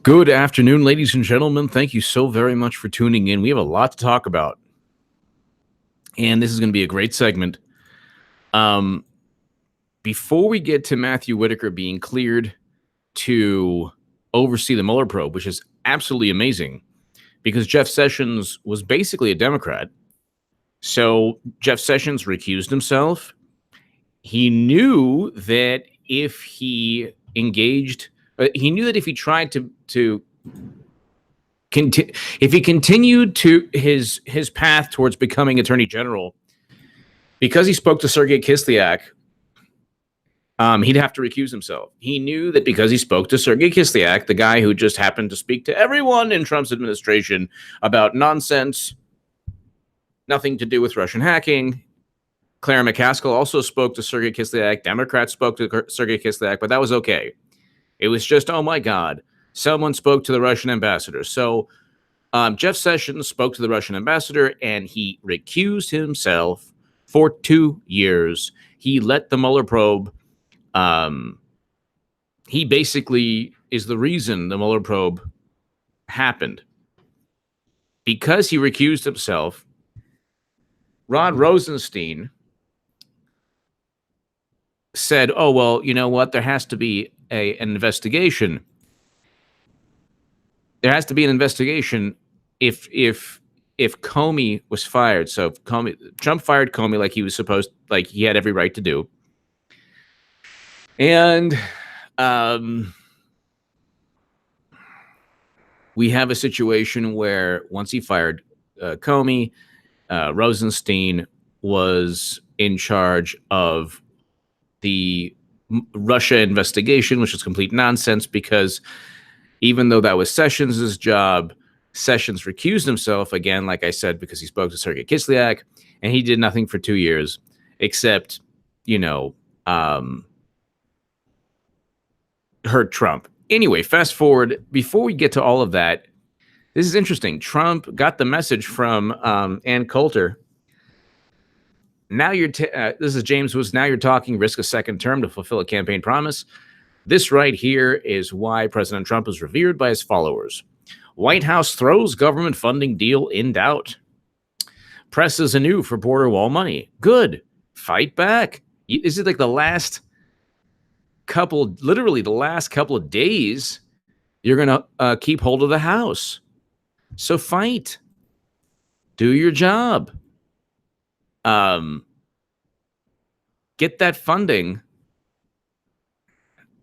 Good afternoon, ladies and gentlemen. Thank you so very much for tuning in. We have a lot to talk about, and this is going to be a great segment. Before we get to Matthew Whitaker being cleared to oversee the Mueller probe, which is absolutely amazing, because Jeff Sessions was basically a Democrat. So Jeff Sessions recused himself. He knew that if he engaged, he knew that if he tried to if he continued to his path towards becoming Attorney General, because he spoke to Sergei Kislyak, he'd have to recuse himself. He knew that because he spoke to Sergei Kislyak, the guy who just happened to speak to everyone in Trump's administration about nonsense, nothing to do with Russian hacking. Claire McCaskill also spoke to Sergei Kislyak. Democrats spoke to Sergei Kislyak, but that was okay. It was just, oh my God, someone spoke to the Russian ambassador. So Jeff Sessions spoke to the Russian ambassador, and he recused himself for 2 years. He let the Mueller probe. He basically is the reason the Mueller probe happened. Because he recused himself, Rod Rosenstein said, oh, well, you know what? There has to be an investigation. There has to be an investigation if Comey was fired. So Trump fired Comey like he was supposed, like he had every right to do. And we have a situation where once he fired Comey, Rosenstein was in charge of the Russia investigation, which is complete nonsense, because even though that was Sessions' job, Sessions recused himself, again, like I said, because he spoke to Sergei Kislyak, and he did nothing for 2 years except, hurt Trump. Anyway, fast forward. Before we get to all of that, this is interesting. Trump got the message from Ann Coulter. Now this is James Woods. Now you're talking risk a second term to fulfill a campaign promise. This right here is why President Trump is revered by his followers. White House throws government funding deal in doubt. Presses anew for border wall money. Good. Fight back. Is it like the last couple of days, you're going to keep hold of the House? So fight. Do your job. Get that funding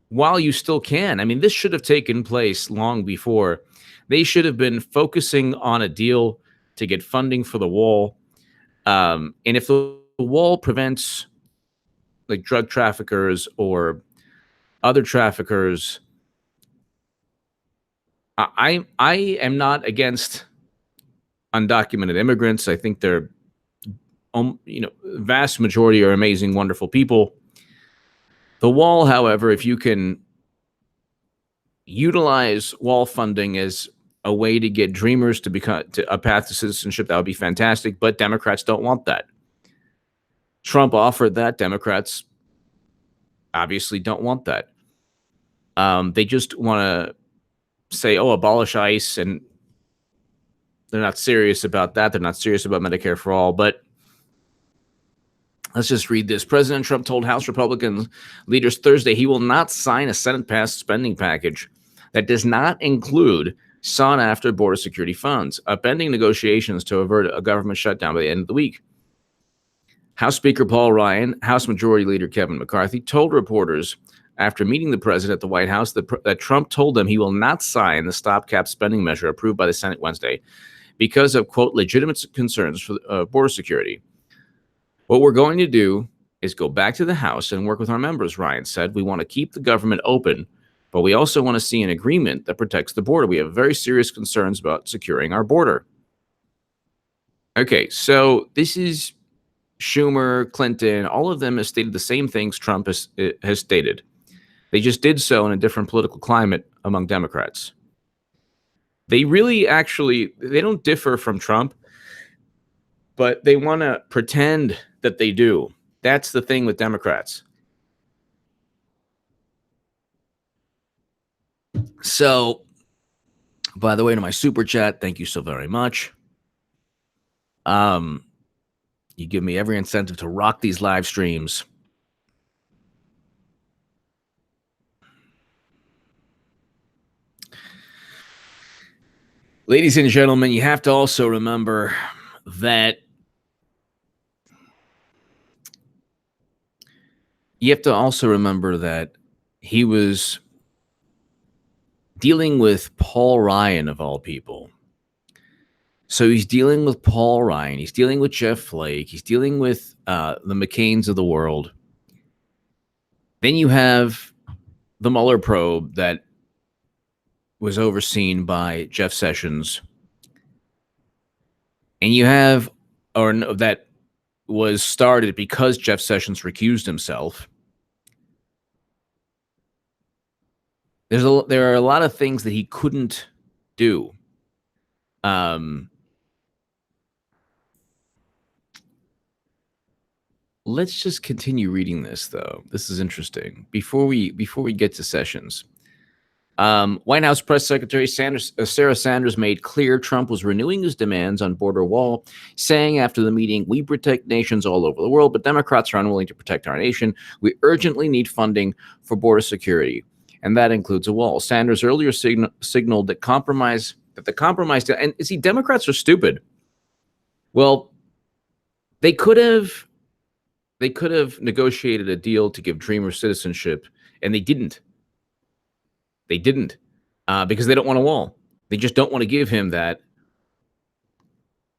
while you still can. I mean, this should have taken place long before. They should have been focusing on a deal to get funding for the wall. And if the wall prevents like drug traffickers or other traffickers, I am not against undocumented immigrants. I think they're, vast majority are amazing, wonderful people. The wall, however, if you can utilize wall funding as a way to get dreamers to become a path to citizenship, that would be fantastic. But Democrats don't want that. Trump offered that. Democrats obviously don't want that. They just want to say, oh, abolish ICE, and they're not serious about that. They're not serious about Medicare for all. But let's just read this. President Trump told House Republican leaders Thursday he will not sign a Senate-passed spending package that does not include sought-after border security funds, upending negotiations to avert a government shutdown by the end of the week. House Speaker Paul Ryan, House Majority Leader Kevin McCarthy told reporters after meeting the president at the White House that Trump told them he will not sign the stopgap spending measure approved by the Senate Wednesday because of, quote, legitimate concerns for border security. What we're going to do is go back to the House and work with our members, Ryan said. We want to keep the government open, but we also want to see an agreement that protects the border. We have very serious concerns about securing our border. Okay, so this is Schumer, Clinton, all of them have stated the same things Trump has stated. They just did so in a different political climate among Democrats. They really they don't differ from Trump, but they want to pretend that they do. That's the thing with Democrats. So By the way, to my super chat, thank you so very much. You give me every incentive to rock these live streams. Ladies and gentlemen, you have to also remember that he was dealing with Paul Ryan, of all people. So he's dealing with Paul Ryan. He's dealing with Jeff Flake. He's dealing with the McCains of the world. Then you have the Mueller probe that was overseen by Jeff Sessions. And you have, or no, that was started because Jeff Sessions recused himself. There are a lot of things that he couldn't do. Let's just continue reading this, though. This is interesting. Before we get to Sessions, White House Press Secretary Sarah Sanders made clear Trump was renewing his demands on border wall, saying after the meeting, "We protect nations all over the world, but Democrats are unwilling to protect our nation. We urgently need funding for border security, and that includes a wall." Sanders earlier signaled that the compromise, and see, Democrats are stupid. Well, they could have negotiated a deal to give Dreamers citizenship, and they didn't. Because they don't want a wall. They just don't want to give him that.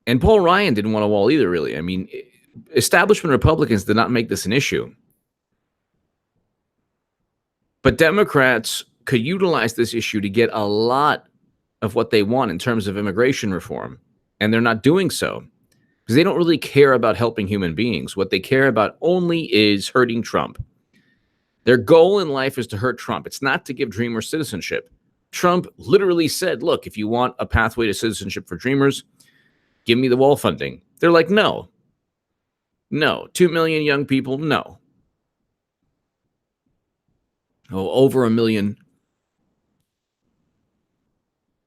And Paul Ryan didn't want a wall either, really. I mean, establishment Republicans did not make this an issue. But Democrats could utilize this issue to get a lot of what they want in terms of immigration reform. And they're not doing so because they don't really care about helping human beings. What they care about only is hurting Trump. Their goal in life is to hurt Trump. It's not to give Dreamers citizenship. Trump literally said, look, if you want a pathway to citizenship for Dreamers, give me the wall funding. They're like, no. 2 million young people, no. Over 1 million.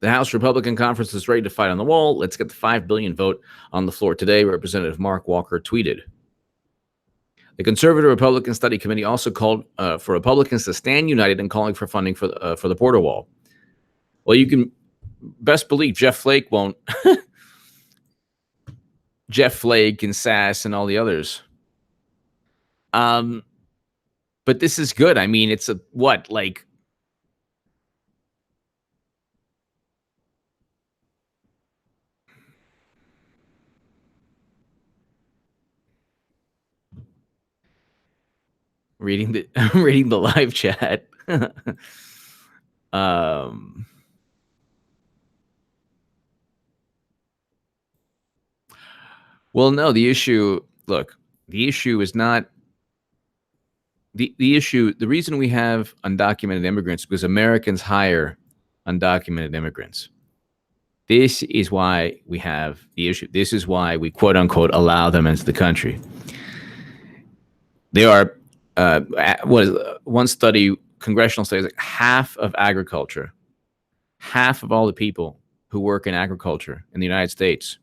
The House Republican Conference is ready to fight on the wall. Let's get the $5 billion vote on the floor today, Representative Mark Walker tweeted. The Conservative Republican Study Committee also called for Republicans to stand united in calling for funding for the border wall. Well, you can best believe Jeff Flake won't. Jeff Flake and Sass and all the others. But this is good. I mean, it's reading the live chat. Well, no, the issue is not the issue. The reason we have undocumented immigrants is because Americans hire undocumented immigrants. This is why we have the issue. This is why we quote unquote allow them into the country. They are one study, congressional studies, like half of all the people who work in agriculture in the United States,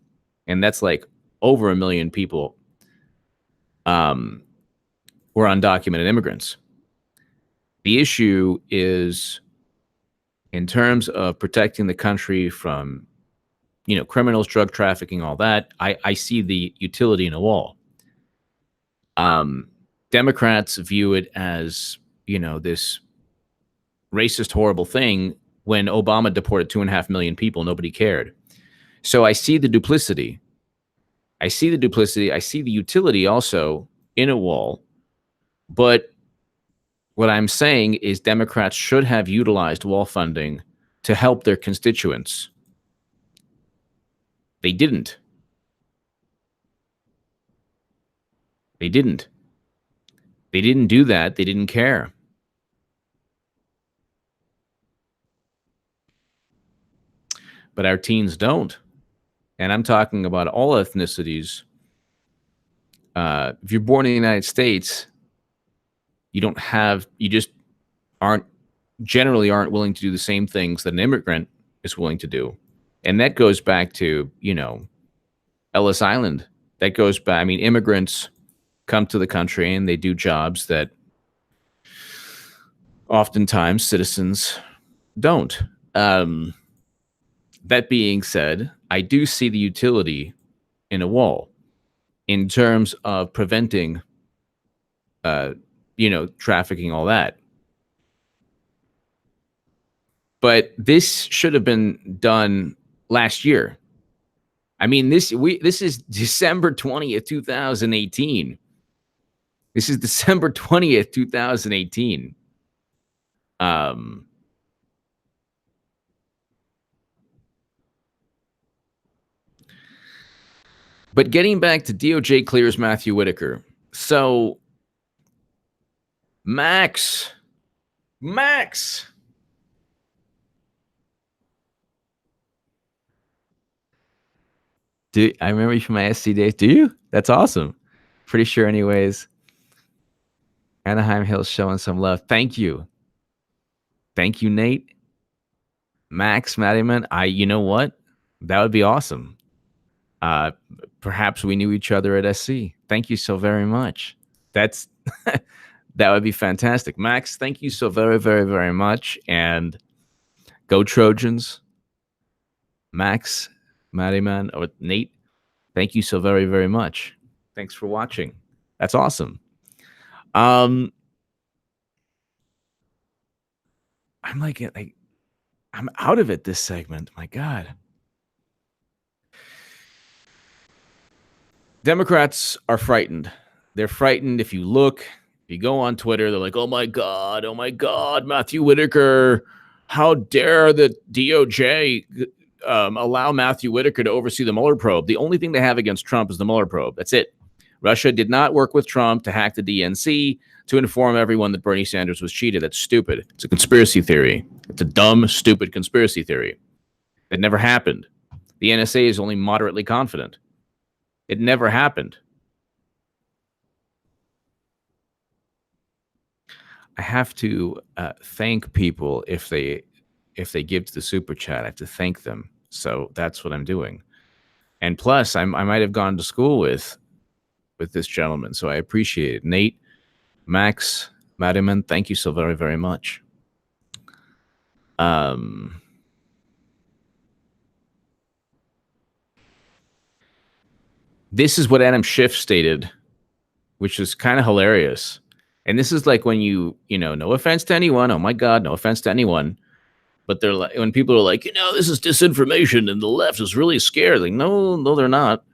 and that's like over 1 million people, were undocumented immigrants. The issue is in terms of protecting the country from, criminals, drug trafficking, all that. I see the utility in a wall. Democrats view it as, this racist, horrible thing. When Obama deported 2.5 million people, nobody cared. So I see the duplicity. I see the utility also in a wall. But what I'm saying is Democrats should have utilized wall funding to help their constituents. They didn't. They didn't do that. They didn't care. But our teens don't. And I'm talking about all ethnicities. If you're born in the United States, you just generally aren't willing to do the same things that an immigrant is willing to do. And that goes back to, Ellis Island. That goes back. I mean, immigrants come to the country and they do jobs that oftentimes citizens don't. Um, that being said, I do see the utility in a wall in terms of preventing, trafficking, all that. But this should have been done last year. I mean, this is December 20th, 2018. This is December 20th, 2018. Um, but getting back to DOJ clears Matthew Whitaker. So, Max. I remember you from my SC days? Do you? That's awesome. Pretty sure, anyways. Anaheim Hills showing some love. Thank you, Nate. Max Mattyman. You know what? That would be awesome. Perhaps we knew each other at SC. Thank you so very much. That would be fantastic. Max, thank you so very, very, very much. And go Trojans. Max, Mattyman, or Nate, thank you so very, very much. Thanks for watching. That's awesome. I'm out of it this segment. My God. Democrats are frightened. They're frightened. If you go on Twitter, they're like, oh my God, Matthew Whitaker. How dare the DOJ allow Matthew Whitaker to oversee the Mueller probe? The only thing they have against Trump is the Mueller probe. That's it. Russia did not work with Trump to hack the DNC to inform everyone that Bernie Sanders was cheated. That's stupid. It's a conspiracy theory. It's a dumb, stupid conspiracy theory. It never happened. The NSA is only moderately confident. It never happened. I have to thank people if they give to the super chat. I have to thank them. So that's what I'm doing. And plus, I might have gone to school with this gentleman, so I appreciate it. Nate, Max, Mattyman, thank you so very, very much. This is what Adam Schiff stated, which is kind of hilarious. And this is like when no offense to anyone. Oh my God, no offense to anyone. But they're like, when people are like, this is disinformation and the left is really scared. Like, no, they're not.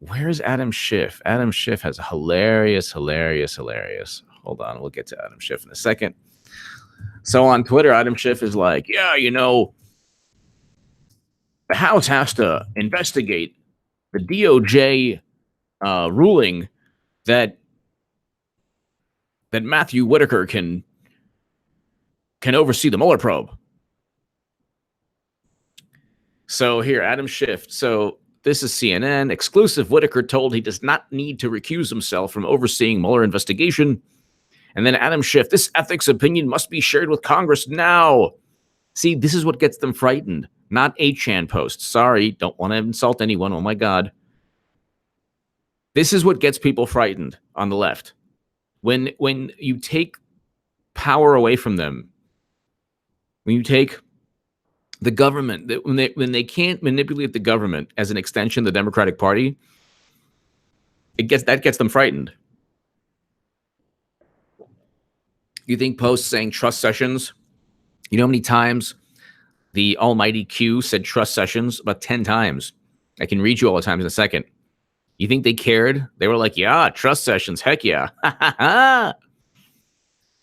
Where's Adam Schiff? Adam Schiff has a hilarious. Hold on, we'll get to Adam Schiff in a second. So on Twitter, Adam Schiff is like, yeah, the House has to investigate the DOJ ruling that Matthew Whitaker can oversee the Mueller probe. So here, Adam Schiff. So this is CNN. Exclusive. Whitaker told he does not need to recuse himself from overseeing Mueller investigation. And then Adam Schiff, this ethics opinion must be shared with Congress now. See, this is what gets them frightened. Not 8chan posts. Sorry, don't want to insult anyone. Oh my God. This is what gets people frightened on the left. When you take power away from them, when you take the government, when they can't manipulate the government as an extension of the Democratic Party, that gets them frightened. You think posts saying trust Sessions? You know how many times the almighty Q said trust Sessions? About 10 times. I can read you all the times in a second. You think they cared? They were like, yeah, trust Sessions. Heck yeah.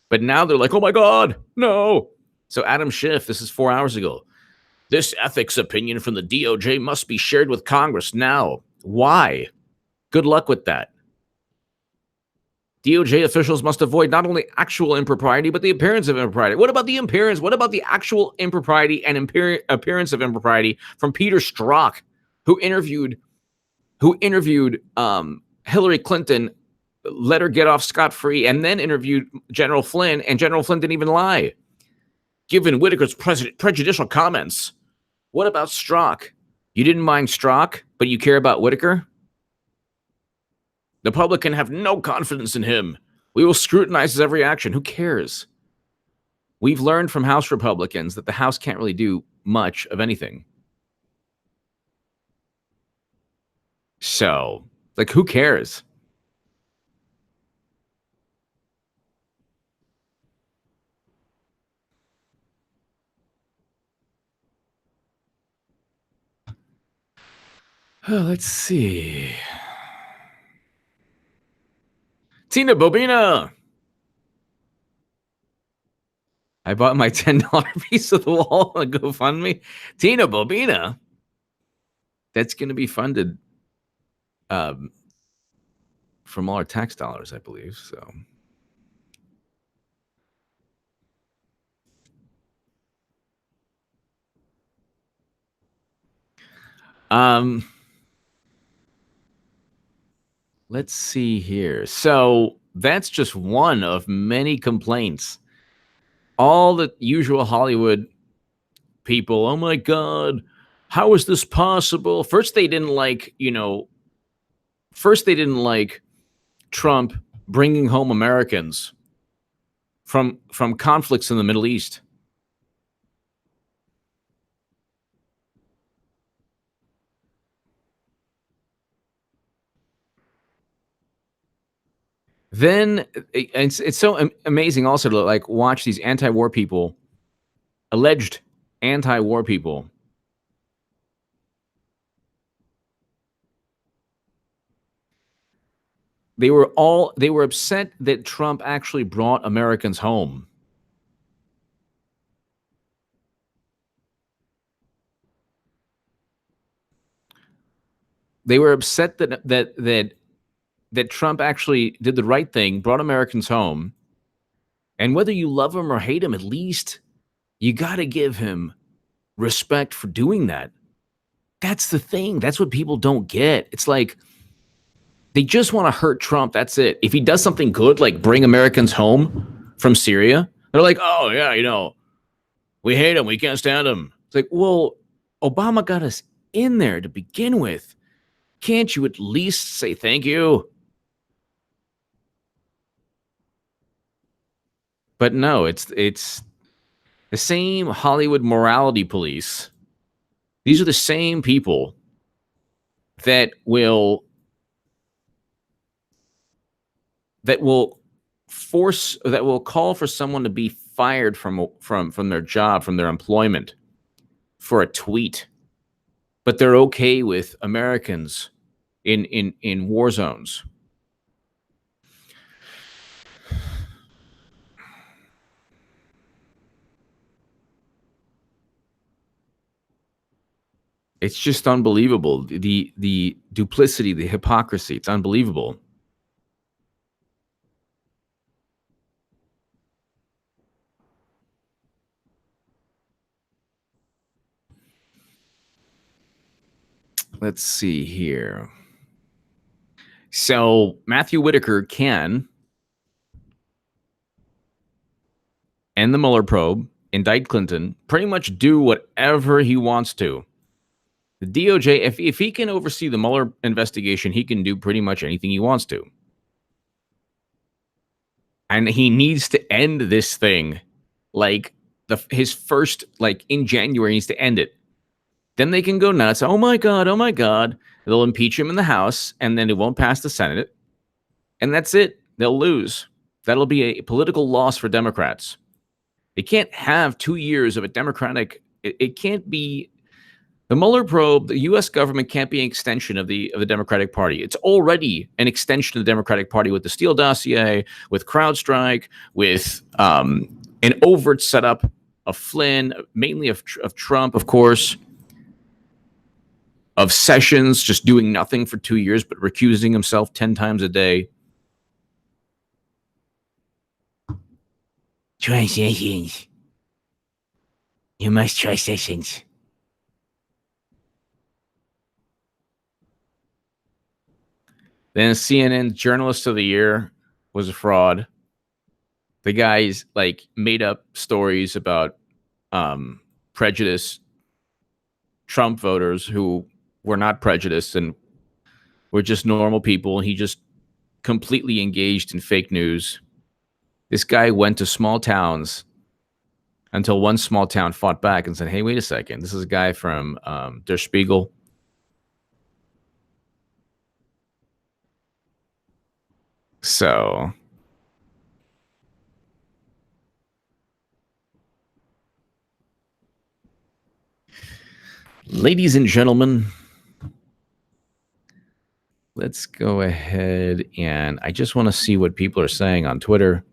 But now they're like, oh my God, no. So Adam Schiff, this is 4 hours ago. This ethics opinion from the DOJ must be shared with Congress now. Why? Good luck with that. DOJ officials must avoid not only actual impropriety, but the appearance of impropriety. What about the appearance? What about the actual impropriety and appearance of impropriety from Peter Strzok, who interviewed Hillary Clinton, let her get off scot-free, and then interviewed General Flynn, and General Flynn didn't even lie. given Whitaker's prejudicial comments. What about Strzok? You didn't mind Strzok, but you care about Whitaker? The public can have no confidence in him. We will scrutinize his every action. Who cares? We've learned from House Republicans that the House can't really do much of anything. So, like, who cares? Let's see. Tina Bobina. I bought my $10 piece of the wall on GoFundMe. Tina Bobina. That's going to be funded from all our tax dollars, I believe. So, let's see here. So that's just one of many complaints. All the usual Hollywood people, oh my God, how is this possible? First, they didn't like, Trump bringing home Americans from conflicts in the Middle East. Then it's so amazing also to like watch these anti-war people, alleged anti-war people, they were upset that Trump actually brought Americans home. They were upset that Trump actually did the right thing, brought Americans home. And whether you love him or hate him, at least you got to give him respect for doing that. That's the thing. That's what people don't get. It's like they just want to hurt Trump. That's it. If he does something good, like bring Americans home from Syria, they're like, oh, yeah, we hate him. We can't stand him. It's like, well, Obama got us in there to begin with. Can't you at least say thank you? But no, it's the same Hollywood morality police. These are the same people that will call for someone to be fired from their job, from their employment for a tweet. But they're okay with Americans in war zones. It's just unbelievable. The duplicity, the hypocrisy, it's unbelievable. Let's see here. So Matthew Whitaker can end the Mueller probe, indict Clinton, pretty much do whatever he wants to. The DOJ, if he can oversee the Mueller investigation, he can do pretty much anything he wants to. And he needs to end this thing like his first, like in January, he needs to end it. Then they can go nuts. Oh my God, oh my God. They'll impeach him in the House, and then it won't pass the Senate. And that's it. They'll lose. That'll be a political loss for Democrats. They can't have 2 years of a Democratic. It can't be. The Mueller probe, the U.S. government can't be an extension of the Democratic Party. It's already an extension of the Democratic Party with the Steele dossier, with CrowdStrike, with an overt setup of Flynn, mainly of Trump, of course, of Sessions just doing nothing for 2 years but recusing himself 10 times a day. Try Sessions. You must try Sessions. Then CNN Journalist of the Year was a fraud. The guys like made up stories about prejudice Trump voters who were not prejudiced and were just normal people. And he just completely engaged in fake news. This guy went to small towns until one small town fought back and said, hey, wait a second. This is a guy from Der Spiegel. So, ladies and gentlemen, let's go ahead and I just want to see what people are saying on Twitter.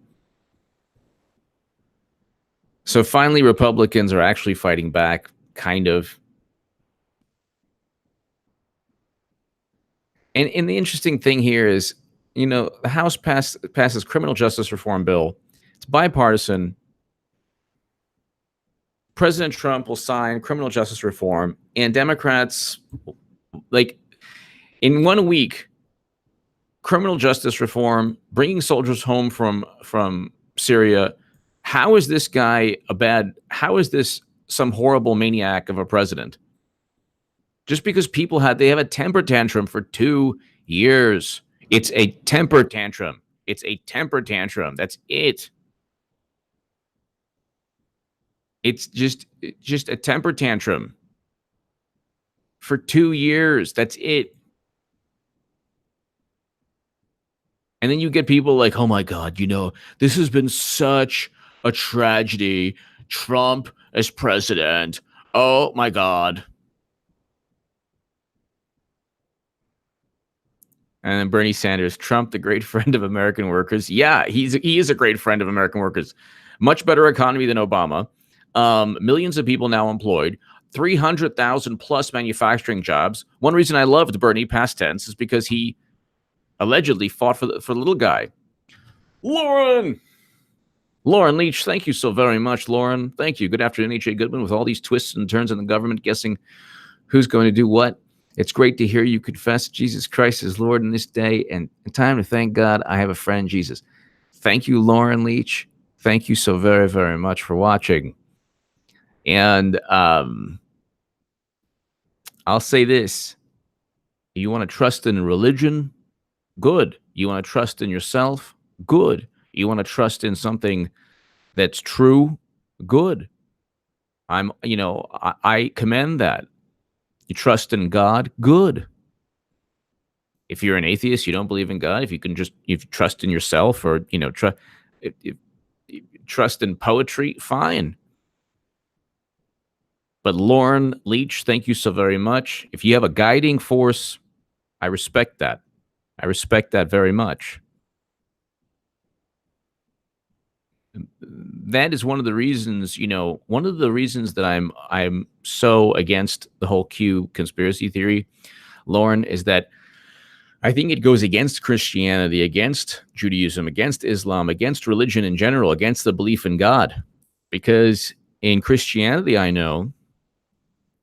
So finally, Republicans are actually fighting back, kind of. And the interesting thing here is, the House passes criminal justice reform bill. It's bipartisan. President Trump will sign criminal justice reform, and Democrats, like, in 1 week, criminal justice reform, bringing soldiers home from Syria. How is this guy how is this some horrible maniac of a president? Just because they have a temper tantrum for 2 years. It's a temper tantrum. It's a temper tantrum. That's it. It's just a temper tantrum for 2 years. That's it. And then you get people like, oh my God, this has been such a tragedy. Trump as president. Oh my God. And then Bernie Sanders, Trump, the great friend of American workers. Yeah, he is a great friend of American workers. Much better economy than Obama. Millions of people now employed. 300,000 plus manufacturing jobs. One reason I loved Bernie, past tense, is because he allegedly fought for the little guy. Lauren Leach, thank you so very much, Lauren. Thank you. Good afternoon, H.A. Goodman. With all these twists and turns in the government, guessing who's going to do what. It's great to hear you confess Jesus Christ is Lord in this day, and time to thank God I have a friend, Jesus. Thank you, Lauren Leach. Thank you so very, very much for watching. And I'll say this. You want to trust in religion? Good. You want to trust in yourself? Good. You want to trust in something that's true? Good. I commend that. You trust in God? Good. If you're an atheist, you don't believe in God, if you trust in yourself, or, trust in poetry, fine. But Lauren Leach, thank you so very much. If you have a guiding force, I respect that. I respect that very much. That is one of the reasons, that I'm so against the whole Q conspiracy theory, Lauren, is that I think it goes against Christianity, against Judaism, against Islam, against religion in general, against the belief in God. Because in Christianity, I know,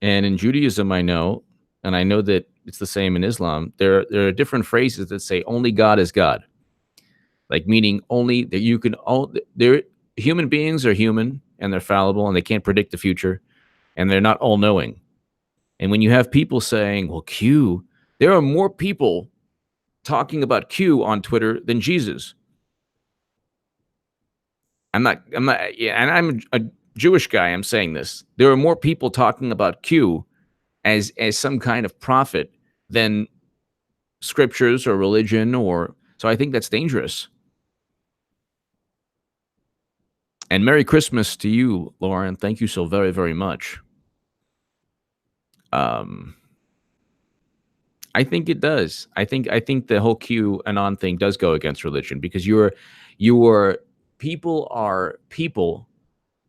and in Judaism, I know, and I know that it's the same in Islam, there are different phrases that say only God is God. Like, meaning only that human beings are human, and they're fallible, and they can't predict the future, and they're not all knowing. And when you have people saying, well, Q, there are more people talking about Q on Twitter than Jesus. And I'm a Jewish guy. I'm saying this. There are more people talking about Q as some kind of prophet than scriptures or religion, so I think that's dangerous. And Merry Christmas to you, Lauren. Thank you so very, very much. I think it does. I think the whole QAnon thing does go against religion, because people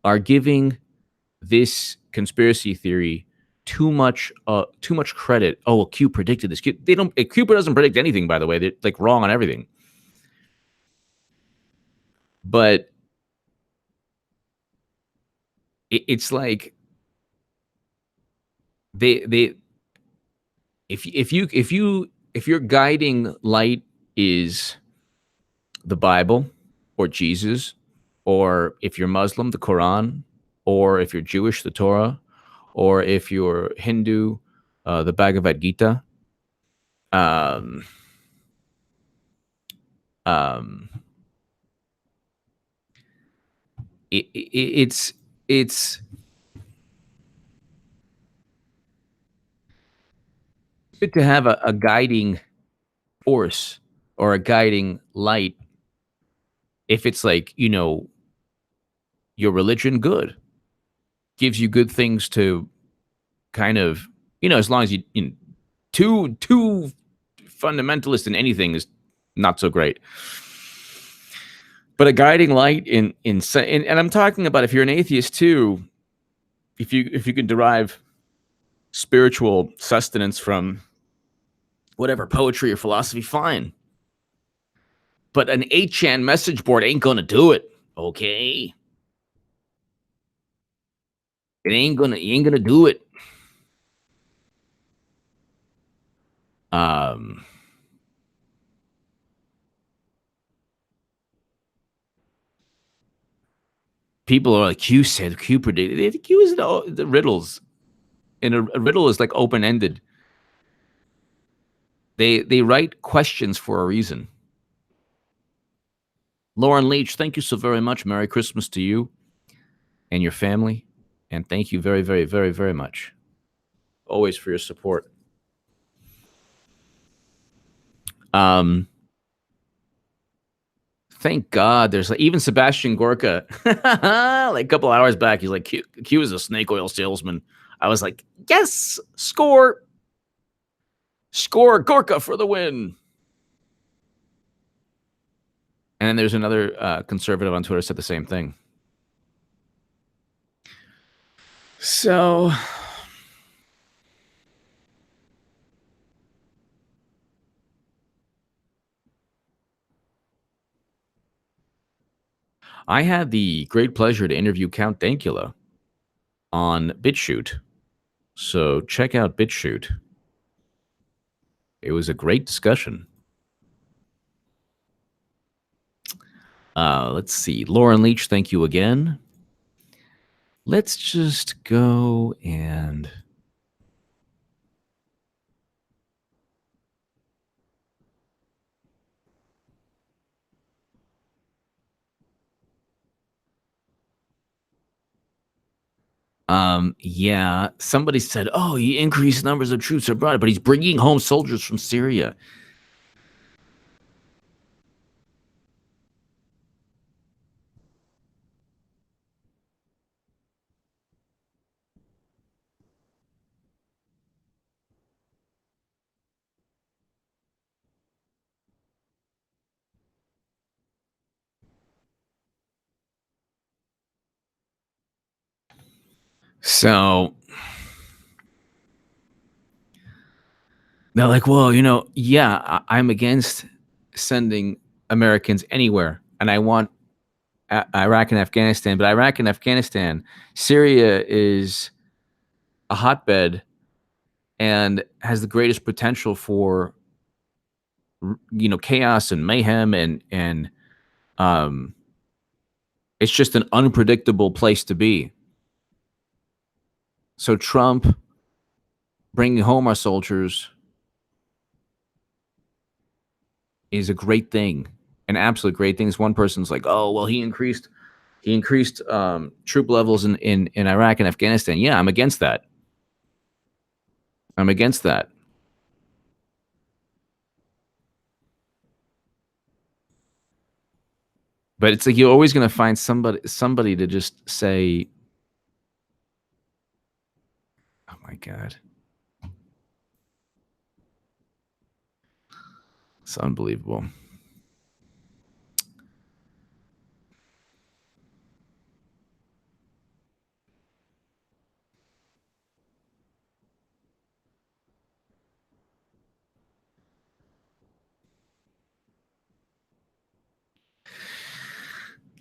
are giving this conspiracy theory too much credit. Oh, well, Q predicted this. Q doesn't predict anything, by the way. They're like wrong on everything. But it's like if your guiding light is the Bible or Jesus, or if you're Muslim, the Quran, or if you're Jewish, the Torah, or if you're Hindu, the Bhagavad Gita. Um, um, it's good to have a guiding force or a guiding light. If it's like, your religion, good, gives you good things to kind of, as long as too fundamentalist in anything is not so great. But a guiding light and I'm talking about if you're an atheist too, if you can derive spiritual sustenance from whatever poetry or philosophy, fine. But an 8chan message board ain't gonna do it, okay? You ain't gonna do it. People are like, Q said, Q predicted. Q is the riddles. And a riddle is like open-ended. They write questions for a reason. Lauren Leach, thank you so very much. Merry Christmas to you and your family. And thank you very, very, very, very much. Always for your support. Thank God there's even Sebastian Gorka. Like a couple hours back, he's like, Q is a snake oil salesman. I was like, yes, score. Score, Gorka for the win. And then there's another conservative on Twitter said the same thing. So I had the great pleasure to interview Count Dankula on BitChute. So check out BitChute. It was a great discussion. Let's see. Lauren Leach, thank you again. Let's just go and... yeah, somebody said, oh, he increased numbers of troops abroad, but he's bringing home soldiers from Syria. So they're like, well, yeah, I'm against sending Americans anywhere, and I want Iraq and Afghanistan, but Iraq and Afghanistan, Syria is a hotbed and has the greatest potential for chaos and mayhem and it's just an unpredictable place to be. So Trump bringing home our soldiers is a great thing, an absolute great thing. This one person's like, oh, well, he increased troop levels in Iraq and Afghanistan. Yeah, I'm against that. I'm against that. But it's like you're always going to find somebody to just say, oh my God. It's unbelievable.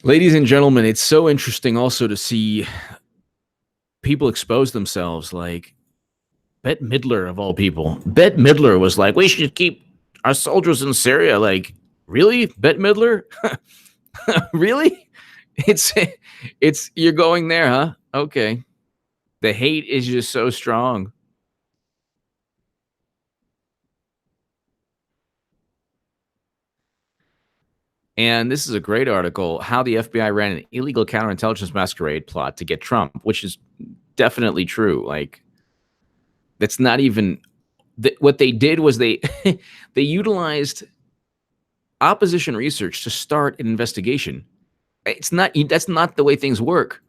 Ladies and gentlemen, it's so interesting also to see people expose themselves, like Bette Midler of all people. Bette Midler was like, we should keep our soldiers in Syria. Like, really? Bette Midler? Really? It's it's you're going there, huh? Okay. The hate is just so strong. And this is a great article, how the FBI ran an illegal counterintelligence masquerade plot to get Trump, which is definitely true. Like that's not even what they did was they they utilized opposition research to start an investigation. It's not that's not the way things work.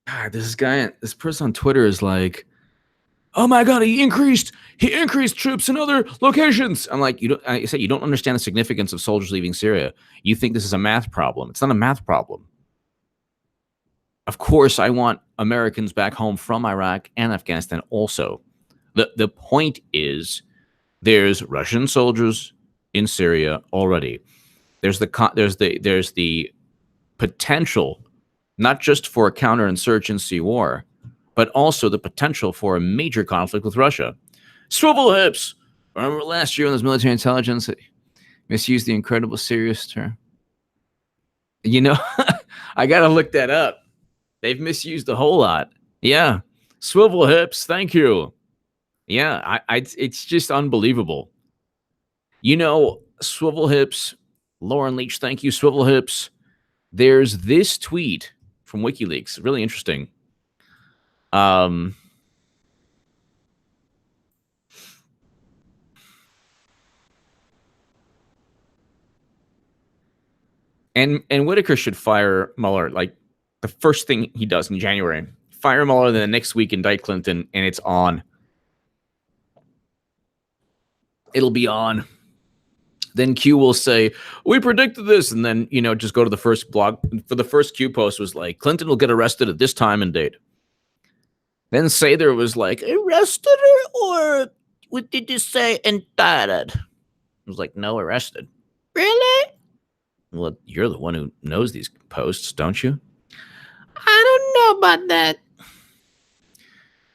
God, this person on Twitter is like, "Oh my god, he increased troops in other locations." I'm like, I said you don't understand the significance of soldiers leaving Syria. You think this is a math problem. It's not a math problem. Of course, I want Americans back home from Iraq and Afghanistan also. The point is there's Russian soldiers in Syria already. There's the potential not just for a counterinsurgency war, but also the potential for a major conflict with Russia. Swivel hips. Remember last year when this military intelligence misused the incredible serious term? You know, I got to look that up. They've misused a whole lot. Yeah. Swivel hips. Thank you. Yeah. It's just unbelievable. Swivel hips. Lauren Leach. Thank you. Swivel hips. There's this tweet from WikiLeaks. Really interesting. Um, and Whitaker should fire Mueller like the first thing he does in January. Fire Mueller, then the next week indict Clinton, and it's on. It'll be on. Then Q will say, "We predicted this," and then just go to the first blog for the first Q post was like, "Clinton will get arrested at this time and date." Then Sather was like, "Arrested or what did you say? Indicted?" I was like, "No, arrested." Really? Well, you're the one who knows these posts, don't you? I don't know about that.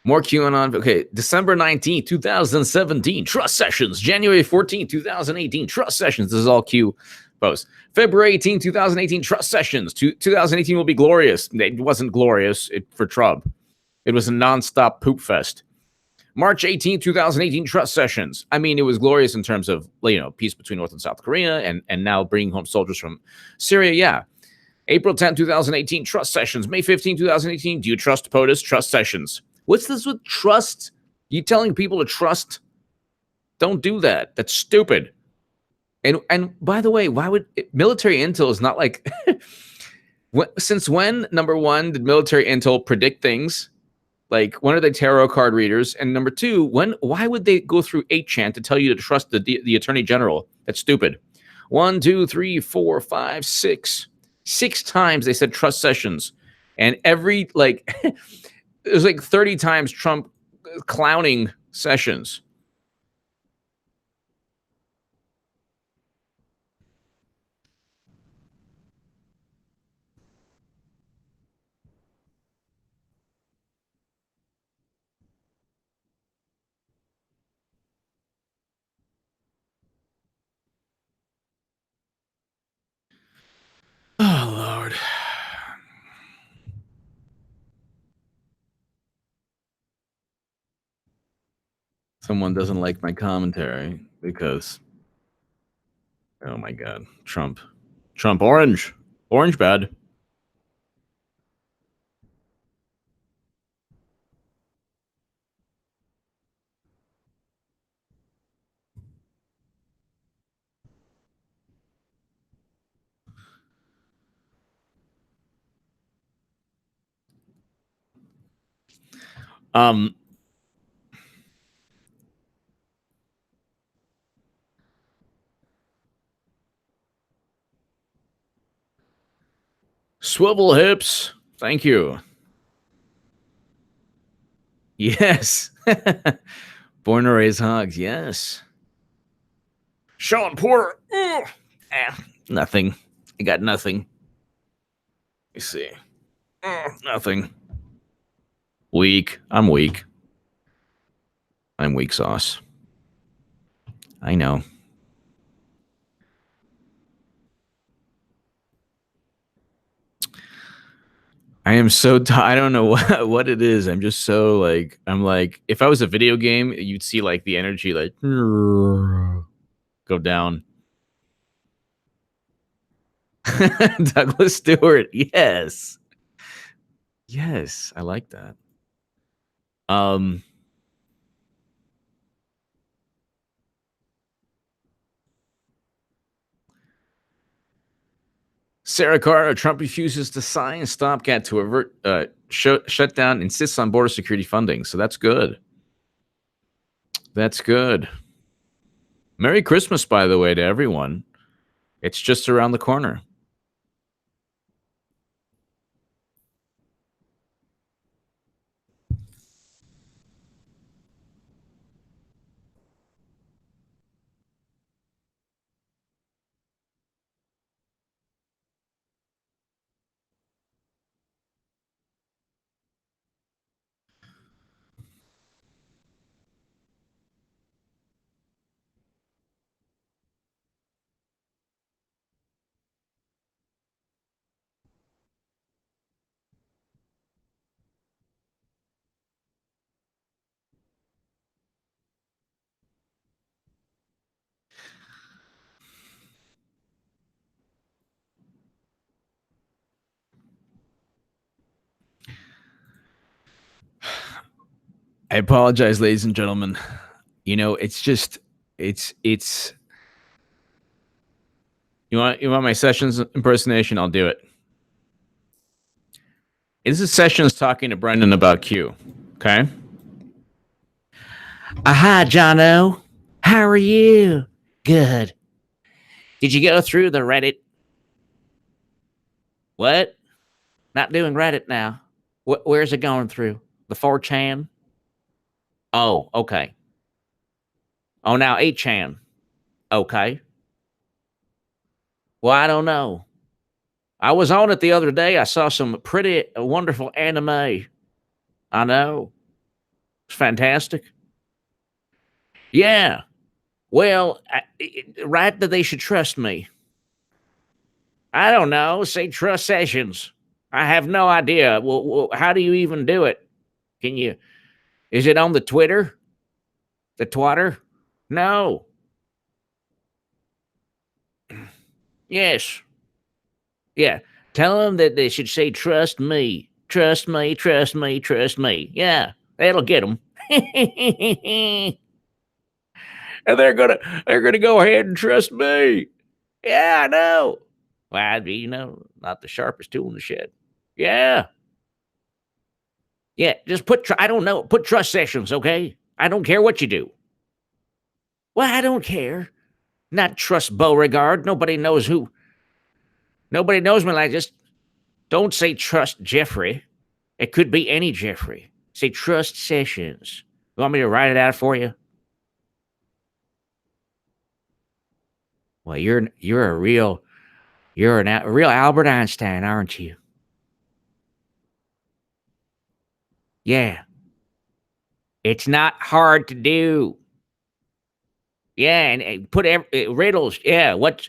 More QAnon. Okay, December 19th, 2017, trust sessions. January 14th, 2018, trust sessions. This is all Q posts. February 18th, 2018, trust sessions. 2018 will be glorious. It wasn't glorious for Trump. It was a nonstop poop fest. March 18th, 2018, trust sessions. I mean, it was glorious in terms of, peace between North and South Korea and now bringing home soldiers from Syria. Yeah. April 10th, 2018, trust sessions. May 15th, 2018, do you trust POTUS? Trust sessions. What's this with trust? You telling people to trust? Don't do that. That's stupid. And by the way, why would military intel is not like since when, number one, did military intel predict things? Like, when are they tarot card readers? And number two, why would they go through 8chan to tell you to trust the attorney general? That's stupid. 1, 2, 3, 4, 5, 6. 6 times they said trust sessions. And every it was like 30 times Trump clowning Sessions. Oh, Lord. Someone doesn't like my commentary because, oh my God, Trump. Trump orange. Orange bad. Um, Swivel hips. Thank you. Yes. Born to raise hogs. Yes. Sean Porter. Nothing. I got nothing. Let me see. Nothing. Weak. I'm weak. I'm weak sauce. I know. I am so I don't know what it is. I'm just so like I'm like if I was a video game, you'd see like the energy like go down. Douglas Stewart. Yes. Yes, I like that. Um Sarah Carter, Trump refuses to sign stopgap to avert shutdown, insists on border security funding. So that's good. That's good. Merry Christmas, by the way, to everyone. It's just around the corner. I apologize, ladies and gentlemen. You know, it's just it's you want my Sessions impersonation? I'll do it. This is Sessions talking to Brendan about Q. Okay. Hi, Jono. How are you? Good. Did you go through the Reddit? What? Not doing Reddit now. Where's it going through? The 4chan? Oh, okay. Oh, now 8chan. Okay. Well, I don't know. I was on it the other day. I saw some pretty wonderful anime. I know. It's fantastic. Yeah. Well, right that they should trust me. I don't know. Say trust Sessions. I have no idea. Well, how do you even do it? Can you? Is it on the Twitter? The Twitter? No. Yes. Yeah. Tell them that they should say trust me. Trust me, trust me, trust me. Yeah. That'll get them. And they're gonna go ahead and trust me. Yeah, I know. Well, I'd be, not the sharpest tool in the shed. Yeah. Yeah. Just I don't know. Put trust Sessions, okay? I don't care what you do. Well, I don't care. Not trust Beauregard. Nobody knows me like this. Don't say trust Jeffrey. It could be any Jeffrey. Say trust Sessions. You want me to write it out for you? Well, you're a real Albert Einstein, aren't you? Yeah. It's not hard to do. Yeah, and put riddles. Yeah, what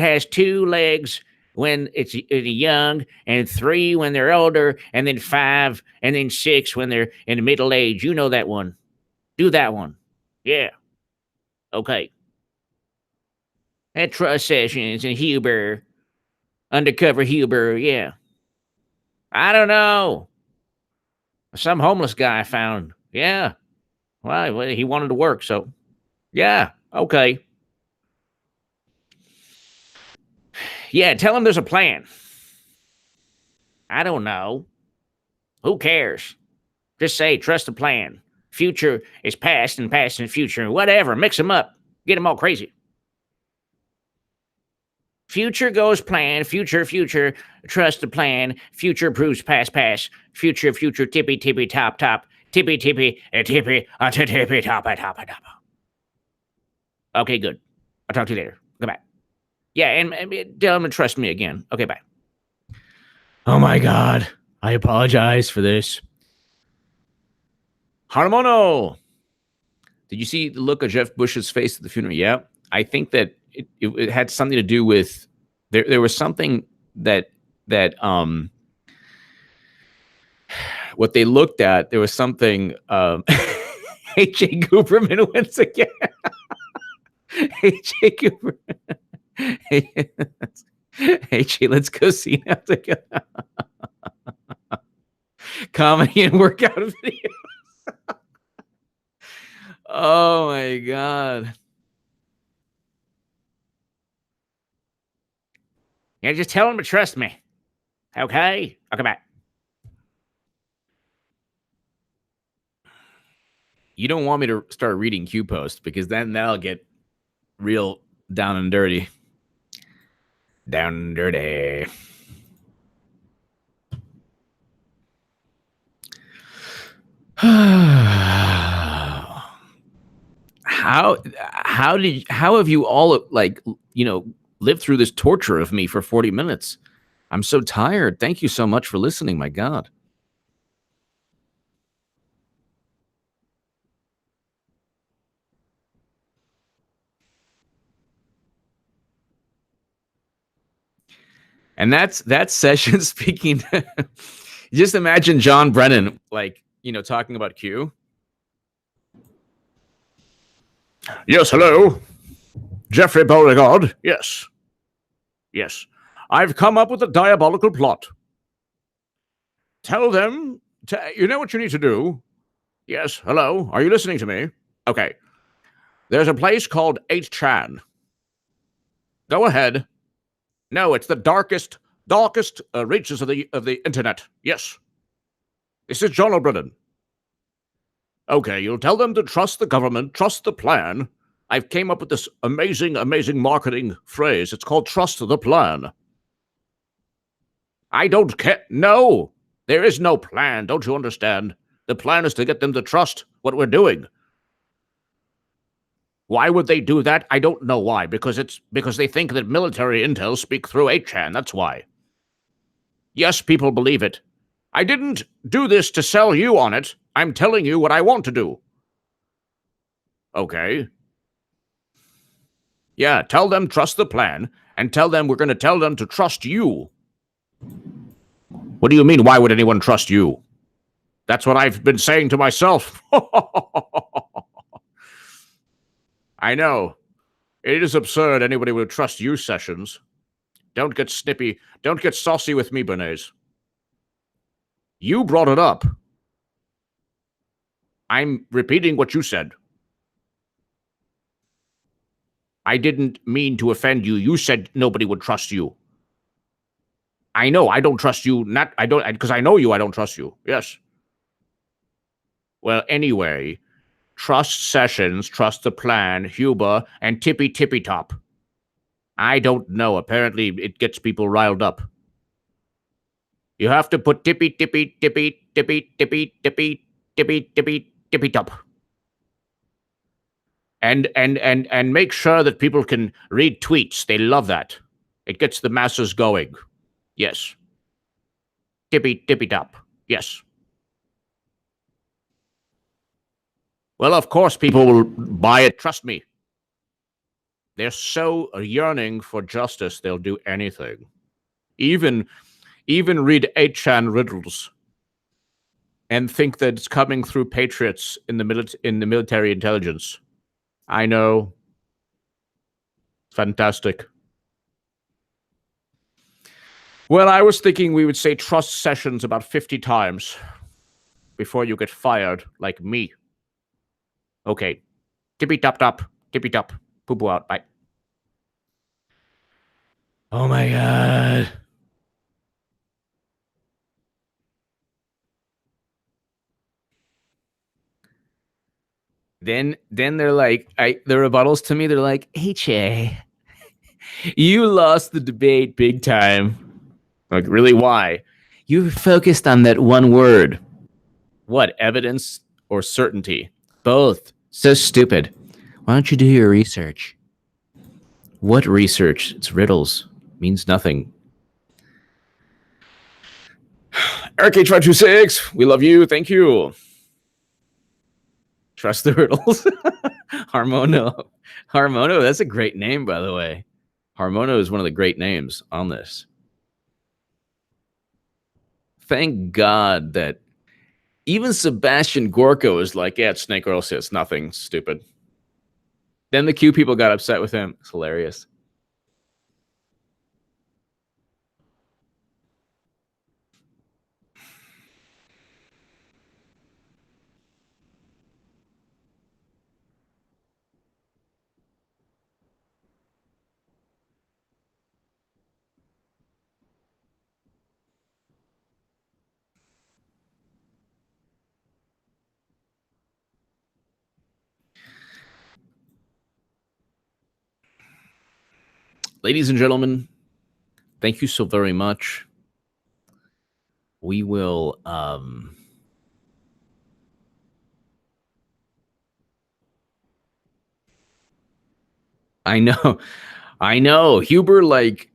has 2 legs when it's young, and 3 when they're older, and then 5, and then 6 when they're in the middle age. You know that one. Do that one. Yeah. Okay. That trust Sessions and Huber, undercover Huber. Yeah. I don't know. Some homeless guy I found. Yeah. Well, he wanted to work, so yeah. Okay. Yeah, tell him there's a plan. I don't know. Who cares? Just say, trust the plan. Future is past and past and future. Whatever. Mix them up. Get them all crazy. Future goes plan, future, trust the plan, future proves past, future, tippy, top, tippy, tippy, top, top. Okay, good. I'll talk to you later. Goodbye. Yeah, and tell them to trust me again. Okay, bye. Oh my God. I apologize for this. Harmono. Did you see the look of Jeff Bush's face at the funeral? Yeah. I think that it had something to do with there was something that what they looked at, there was something H.A. Cooperman once again. H.A. Cooperman. H.A. Let's go see now together. Comedy and workout videos. Oh my God. Yeah, just tell him to trust me. Okay? Okay, bye. You don't want me to start reading Q post because then that'll get real down and dirty. Down and dirty. how have you all lived through this torture of me for 40 minutes? I'm so tired. Thank you so much for listening. My God. And that's session speaking. Just imagine John Brennan talking about Q. Yes, hello. Jeffrey Beauregard. Yes. Yes. I've come up with a diabolical plot. Tell them you know what you need to do? Yes, hello. Are you listening to me? Okay. There's a place called 8chan. Go ahead. No, it's the darkest reaches of the internet. Yes. This is John O'Brien. Okay, you'll tell them to trust the government, trust the plan. I've came up with this amazing marketing phrase. It's called trust the plan. I don't care. No, there is no plan. Don't you understand? The plan is to get them to trust what we're doing. Why would they do that? I don't know why. Because they think that military intel speak through 8chan. That's why. Yes, people believe it. I didn't do this to sell you on it. I'm telling you what I want to do. Okay. Yeah, tell them trust the plan, and tell them we're going to tell them to trust you. What do you mean, why would anyone trust you? That's what I've been saying to myself. I know. It is absurd anybody would trust you, Sessions. Don't get snippy. Don't get saucy with me, Bernays. You brought it up. I'm repeating what you said. I didn't mean to offend you. You said nobody would trust you. I know. I don't trust you. Because I know you. I don't trust you. Yes. Well, anyway, trust Sessions, trust the plan, Huber, and Tippy Top. I don't know. Apparently, it gets people riled up. You have to put Tippy Top. And make sure that people can read tweets. They love that. It gets the masses going. Yes. Tippy top. Yes. Well, of course, people will buy it. Trust me. They're so yearning for justice, they'll do anything. Even read 8chan riddles and think that it's coming through patriots in the military intelligence. I know. Fantastic. Well, I was thinking we would say trust Sessions about 50 times before you get fired, like me. Okay. Tippy top. Poo poo out. Bye. Oh my God. Then they're like, the rebuttals to me, they're like, HA, You lost the debate big time. Like, really, why? You focused on that one word. What, evidence or certainty? Both. So stupid. Why don't you do your research? What research? It's riddles. Means nothing. RK526, we love you. Thank you. Trust the riddles. Harmono. Harmono, that's a great name, by the way. Harmono is one of the great names on this. Thank God that even Sebastian Gorka was like, yeah, it's snake oil, so it's nothing, stupid. Then the Q people got upset with him. It's hilarious. Ladies and gentlemen, thank you so very much. We will I know. Huber, like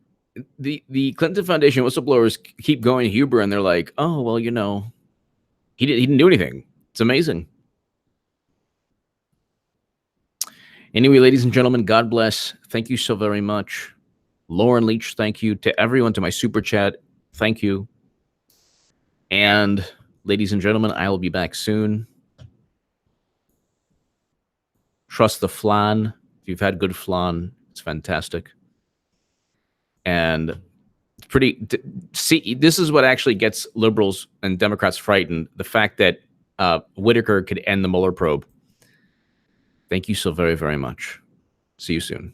the Clinton Foundation whistleblowers keep going to Huber and they're like, oh well, you know, he didn't do anything. It's amazing. Anyway, ladies and gentlemen, God bless. Thank you so very much. Lauren Leach, thank you. To everyone, to my super chat, thank you. And ladies and gentlemen, I will be back soon. Trust the flan. If you've had good flan, it's fantastic. And pretty see, this is what actually gets liberals and Democrats frightened. The fact that Whitaker could end the Mueller probe. Thank you so very, very much. See you soon.